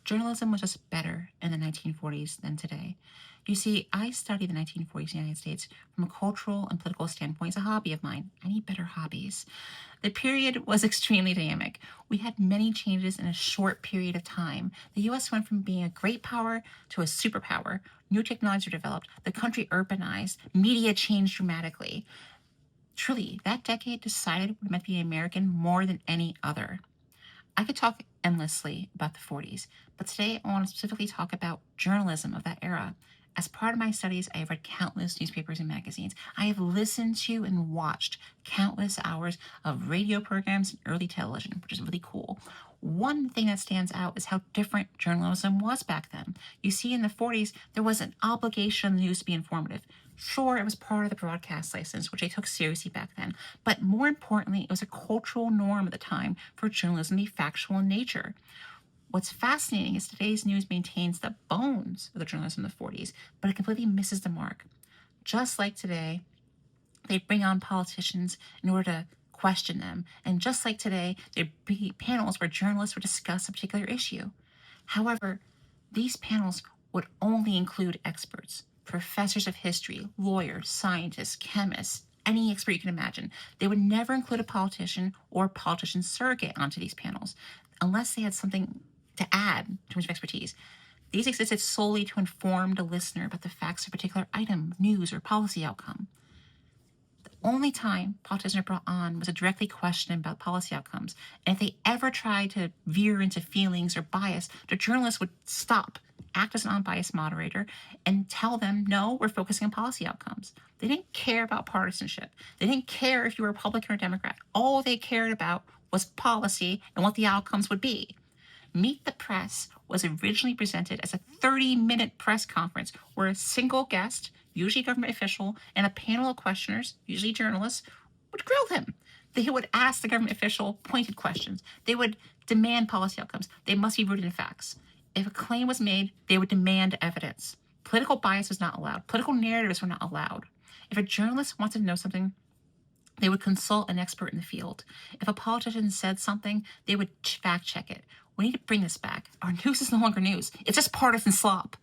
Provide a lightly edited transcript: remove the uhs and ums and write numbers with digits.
Journalism was just better in the 1940s than today. You see, I study the 1940s United States from a cultural and political standpoint. It's a hobby of mine. I need better hobbies. The period was extremely dynamic. We had many changes in a short period of time. The U.S. went from being a great power to a superpower. New technologies were developed. The country urbanized. Media changed dramatically. Truly, that decade decided what it meant to be an American more than any other. I could talk endlessly about the 40s, but today I want to specifically talk about journalism of that era. As part of my studies, I have read countless newspapers and magazines. I have listened to and watched countless hours of radio programs and early television, which is really cool. One thing that stands out is how different journalism was back then. You see, in the 40s, there was an obligation on the news to be informative. Sure, it was part of the broadcast license, which they took seriously back then, but more importantly, it was a cultural norm at the time for journalism to be factual in nature. What's fascinating is today's news maintains the bones of the journalism of the 40s, but it completely misses the mark. Just like today, they bring on politicians in order to question them. And just like today, there'd be panels where journalists would discuss a particular issue. However, these panels would only include experts, professors of history, lawyers, scientists, chemists, any expert you can imagine. They would never include a politician or a politician surrogate onto these panels unless they had something to add in terms of expertise. These existed solely to inform the listener about the facts of a particular item, news, or policy outcome. The only time politicians were brought on was to directly question about policy outcomes. And if they ever tried to veer into feelings or bias, the journalist would stop, act as an unbiased moderator, and tell them, no, we're focusing on policy outcomes. They didn't care about partisanship. They didn't care if you were Republican or Democrat. All they cared about was policy and what the outcomes would be. Meet the Press was originally presented as a 30-minute press conference where a single guest, usually a government official, and a panel of questioners, usually journalists, would grill him. They would ask the government official pointed questions. They would demand policy outcomes. They must be rooted in facts. If a claim was made, they would demand evidence. Political bias was not allowed. Political narratives were not allowed. If a journalist wanted to know something, they would consult an expert in the field. If a politician said something, they would fact check it. We need to bring this back. Our news is no longer news. It's just partisan slop.